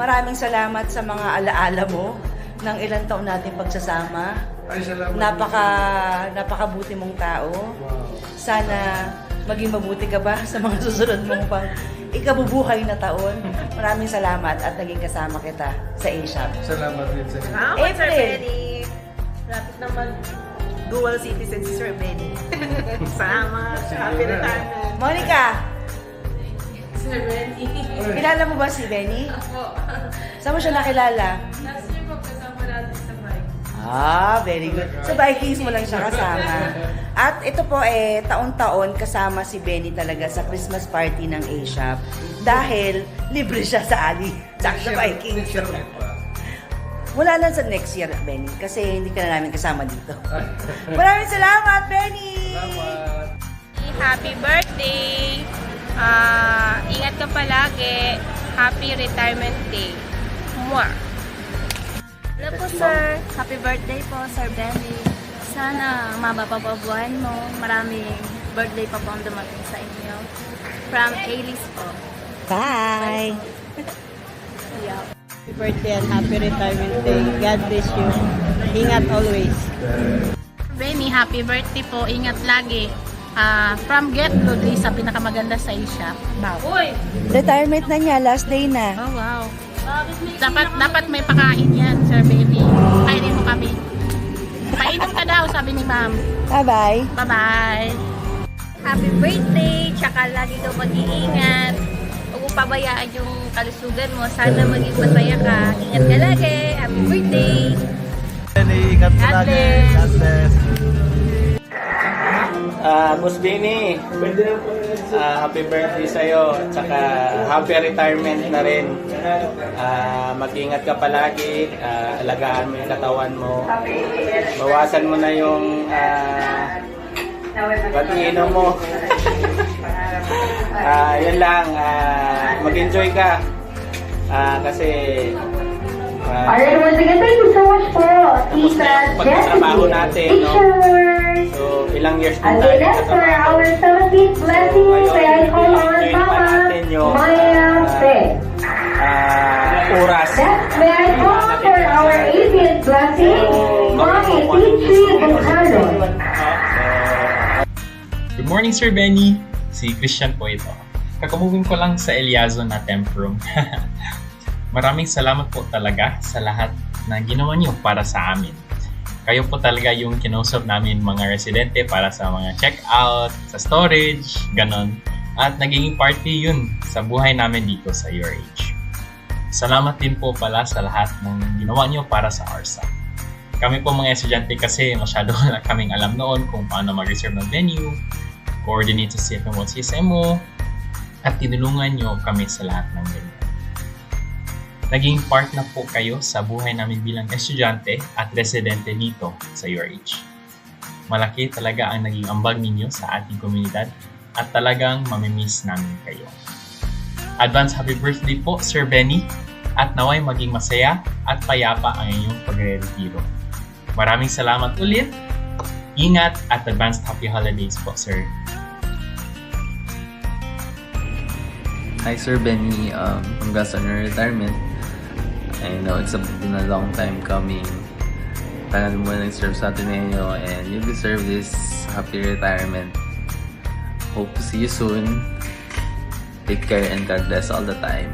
Maraming salamat sa mga alaala mo ng ilang taon nating pagsasama. Ay, salamat. Napakabuti mong tao. Sana maging mabuti ka ba sa mga susunod mong pang ikabubuhay na taon. Maraming salamat at naging kasama kita sa Asia. Salamat din sa inyo. Salamat, Sir April. Benny. Lapit naman dual citizen si Sir Benny. Salamat. Happy retirement. Monica, Sir Benny. kilala mo ba si Benny? Ako. Saan mo siya nakilala? Last year po kasama natin sa bike. Very good. Sa Vikings mo lang siya kasama. At ito po taon-taon kasama si Benny talaga sa Christmas party ng A-Shop. Dahil libre siya sa Ali, sa Vikings. Next year ulit ba? Wala lang sa next year, Benny, kasi hindi ka na namin kasama dito. Maraming salamat, Benny! Salamat. Happy birthday! Ingat ka palagi. Happy retirement day. Mwah! Hello po, sir. Happy birthday po, Sir Benny. Sana maba pa po buhay mo. Maraming birthday pa po ang dumating sa inyo. From Ailis po. Bye! Yeah. Happy birthday and happy retirement day. God bless you. Ingat always. Benny, happy birthday po. Ingat lagi. From Get Lodi sa pinakamaganda sa Asia. Uy! Retirement na niya, last day na. Oh, wow. Dapat may pakain yan, Sir Benny. Kainin mo kami. Painom ka daw, sabi ni ma'am. Bye-bye! Bye-bye! Happy birthday! Tsaka lagi ka mag-iingat. Huwag mo pabayaan yung kalusugan mo. Sana maging masaya ka. Ingat ka lagi. Happy birthday! Ingat God lagi. bless. God bless. Boss Benny, happy birthday sa'yo, tsaka happy retirement na rin. Mag-ingat ka palagi, alagaan mo yung katawan mo, bawasan mo na yung pag-iinom mo. Yan lang, mag-enjoy ka, kasi Alright, once again, thank you so much po, Tita pagkatrabaho natin, no? Pictures! So, ilang years And din tayo then for nagkatrabaho. our 17th blessing, may I call on Mama Maya Fe. Oras. Next, may I call on for our 80th blessing, Mami Tichi Bukano. Good morning, Sir Benny. Si Christian po ito. Kakamuving ko lang sa Eliazo na temp room. Maraming salamat po talaga sa lahat na ginawa niyo para sa amin. Kayo po talaga yung kinausap namin mga residente para sa mga check-out, sa storage, ganon. At naging party yun sa buhay namin dito sa URH. Salamat din po pala sa lahat ng ginawa niyo para sa ARSA. Kami po mga estudyante kasi masyado na kaming alam noon kung paano mag-reserve ng venue, coordinate sa CSMO, at tinulungan niyo kami sa lahat ng ganyan. Naging part na po kayo sa buhay namin bilang estudyante at residente dito sa URH. Malaki talaga ang naging ambag ninyo sa ating komunidad at talagang mamimiss namin kayo. Advance happy birthday po, Sir Benny, at naway maging masaya at payapa ang inyong pagre-retiro. Maraming salamat ulit, ingat at advanced happy holidays po, Sir. Hi, Sir Benny. Congrats on your retirement. I know it's been a long time coming. Tagal mo nag-serve sa Ateneo and you deserve this happy retirement. Hope to see you soon. Take care and God bless all the time.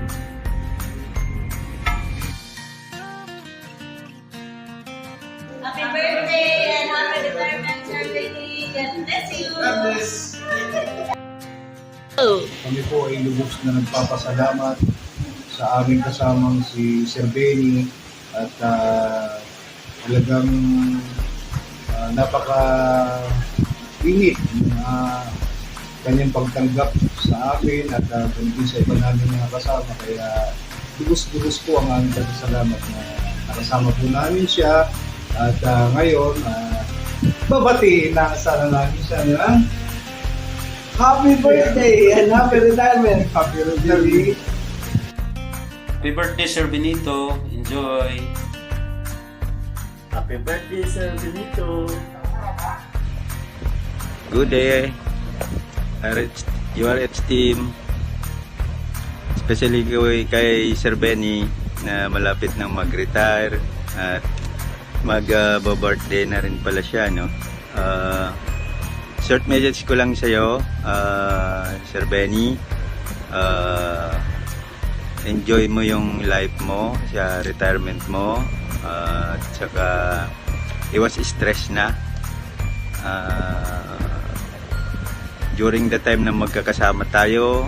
Happy birthday and happy retirement, Sir Benny. God bless you! God bless. Kami po ay lubos na nagpapasalamat sa aming kasamang si Sir Benny at talagang napaka-init na kanyang pagtanggap sa amin at ganun sa iba namin mga kasama. Kaya lubos-lubos po ang aming pasalamat na nakasama po namin siya at ngayon babatiin na sana namin siya na happy birthday and happy retirement. Happy retirement. Happy birthday, Sir Benito. Enjoy. Happy birthday, Sir Benito. Good day, URH team. Especially kay Sir Benny. na malapit nang mag-retire at mag-birthday na rin pala siya, no? Short message ko lang sa'yo, Sir Benny. Enjoy mo yung life mo sa retirement mo, at saka iwas stress na. During the time na magkakasama tayo,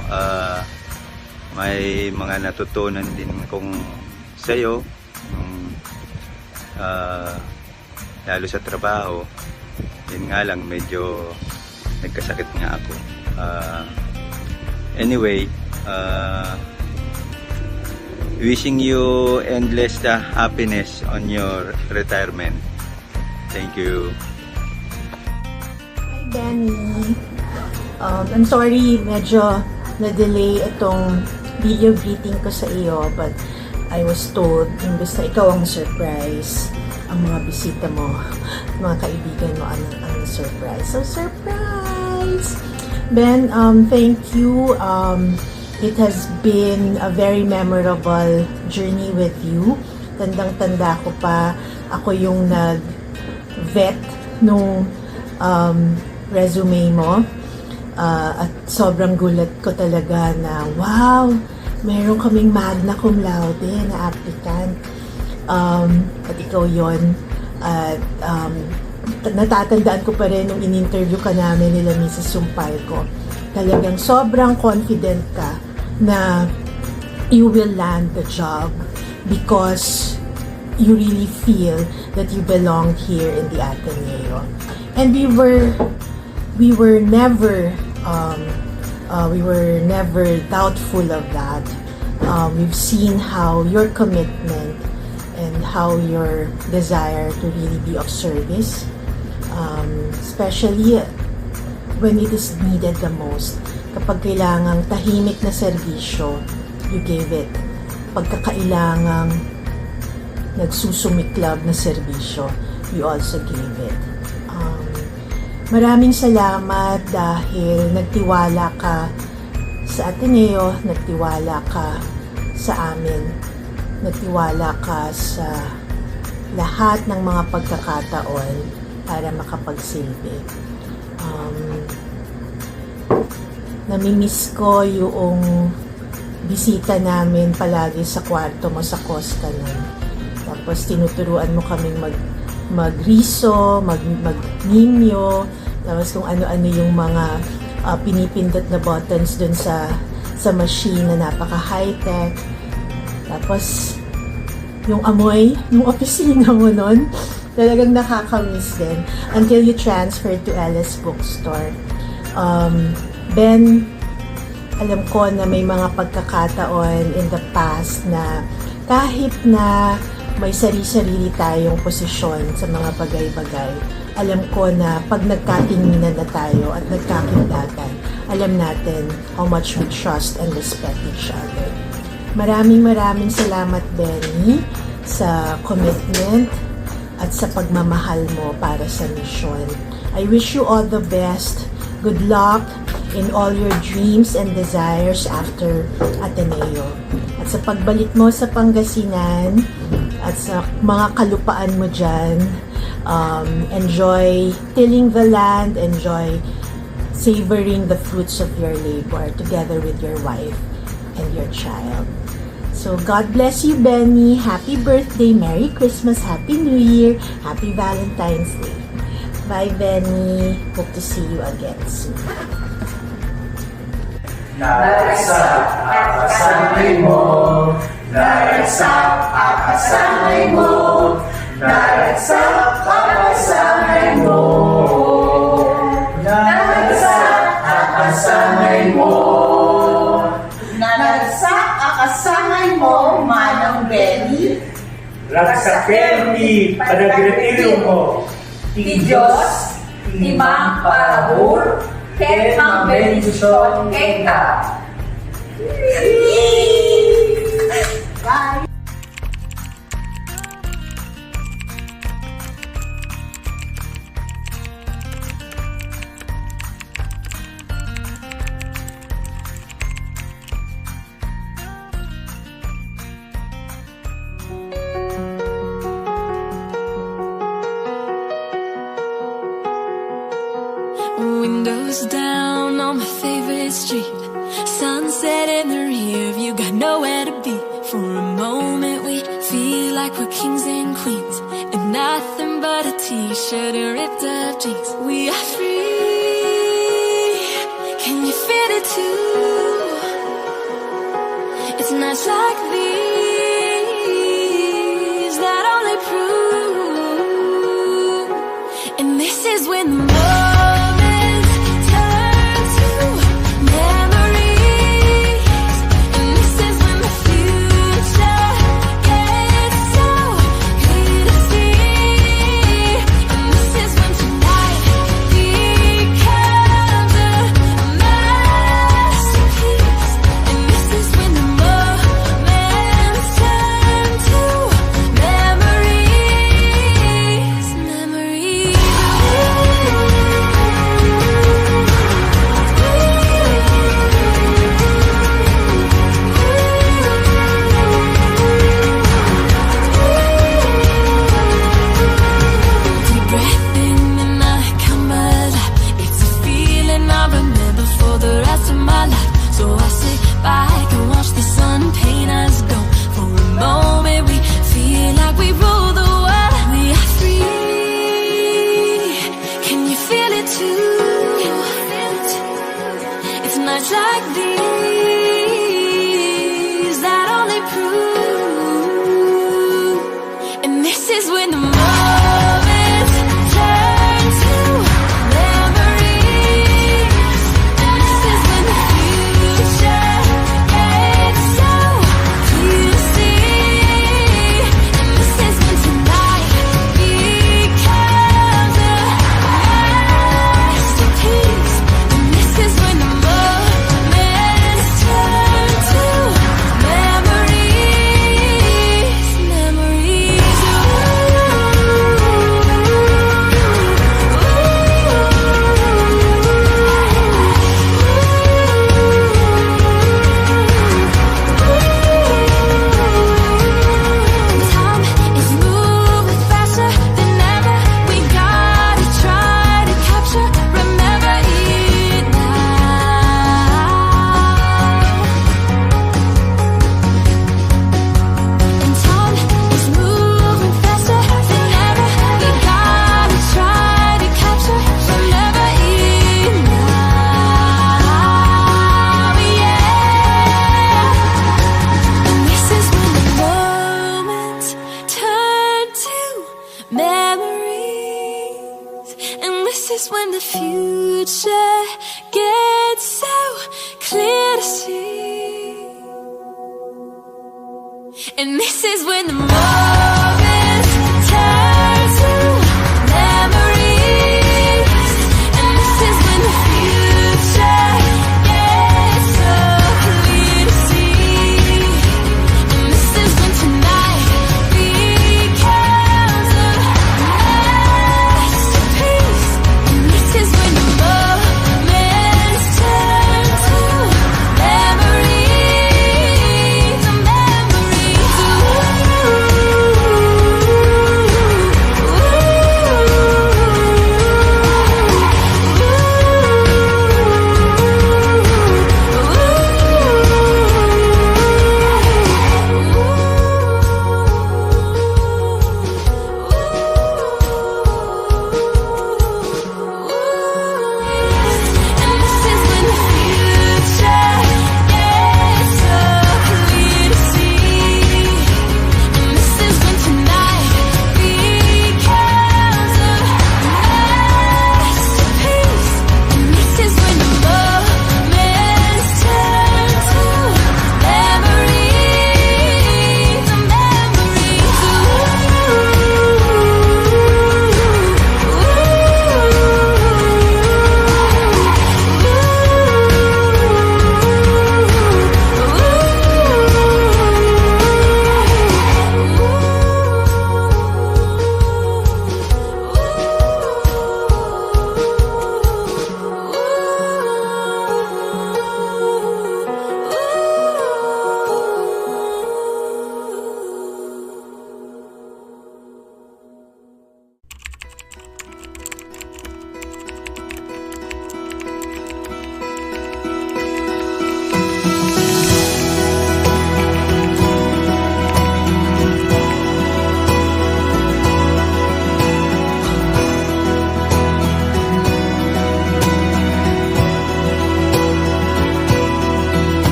may mga natutunan din kong sa'yo, lalo sa trabaho. Yun nga lang, medyo nagkasakit nga ako. Anyway, wishing you endless happiness on your retirement. Thank you. Hi, Benny. I'm sorry, medyo na-delay itong video greeting ko sa iyo, but I was told, imbes na ikaw ang surprise, ang mga bisita mo, mga kaibigan mo ang surprise. So, surprise! Ben, thank you. It has been a very memorable journey with you. Tandang-tanda ko pa, ako yung nag-vet nung resume mo. At sobrang gulat ko talaga na, wow, meron kaming magna cum laude na applicant. At ikaw yon. At natatandaan ko pa rin nung in-interview ka namin nila Mrs. Sumpalco. Talagang sobrang confident ka na you will land the job because you really feel that you belong here in the Ateneo. And we were never doubtful of that. We've seen how your commitment and how your desire to really be of service, especially when it is needed the most. Kapag kailangang tahimik na serbisyo, you gave it. Pagkakailangang nagsusumiklab na serbisyo, you also gave it. Maraming salamat dahil nagtiwala ka sa Ateneo, nagtiwala ka sa amin, nagtiwala ka sa lahat ng mga pagkakataon para makapagsilbi. Namimiss ko yung bisita namin palagi sa kwarto mo sa Costa nun. Tapos tinuturuan mo kaming mag-riso, mag-nimyo, tapos kung ano-ano yung mga pinipindot na buttons dun sa machine na napaka-high-tech. Tapos yung amoy, yung opisina mo nun, talagang nakakamiss din until you transferred to Ellis Bookstore. Ben, alam ko na may mga pagkakataon in the past na kahit na may sarili-sarili tayong posisyon sa mga bagay-bagay, alam ko na pag nagkatinginan na tayo at nagkakindatan, alam natin how much we trust and respect each other. Maraming salamat, Benny, sa commitment at sa pagmamahal mo para sa mission. I wish you all the best. Good luck in all your dreams and desires after Ateneo. At sa pagbalik mo sa Pangasinan at sa mga kalupaan mo dyan, enjoy tilling the land, enjoy savoring the fruits of your labor together with your wife and your child. So God bless you, Benny. Happy birthday, Merry Christmas, Happy New Year, Happy Valentine's Day. Bye, Benny. Hope to see you again soon. Naragsak akasanay mo, naragsak akasanay mo, naragsak akasanay mo, naragsak akasanay mo, naragsak akasanay mo, Manang Benny, ragsakerni padagretiro mo, ti Diyos, ti Mang Parabur, ket Mang Benedisyon Eka. Bye! Windows down on my favorite street. Sunset in the rear view, got nowhere to be. For a moment we feel like we're kings and queens, and nothing but a t-shirt and ripped up jeans. We are free, can you feel it too? It's nights like these that only prove. And this is when the moments turn to memories. And this is when the future gets so clear to see. And this is when tonight becomes a masterpiece. And this is when the moments turn to memories. Memories. Deep breath in and I come alive. It's a feeling I remember for the rest of my life. So I sit back and watch the sun paint us gold. For a moment we feel like we rule the world. We are free, can you feel it too? It's nights like these that only prove. And this is when the moments turn to memories. And this is when the future gets so clear to see. And this is when tonight becomes a masterpiece. And this is when the moments turn to memories. Memories. Time is moving faster than ever. We gotta try to capture, remember it now. And time is moving faster than ever. We gotta try to capture, remember it now. Yeah. And this is when the moments turn to memories. And this is when the future gets so clear to see. And this is when the moments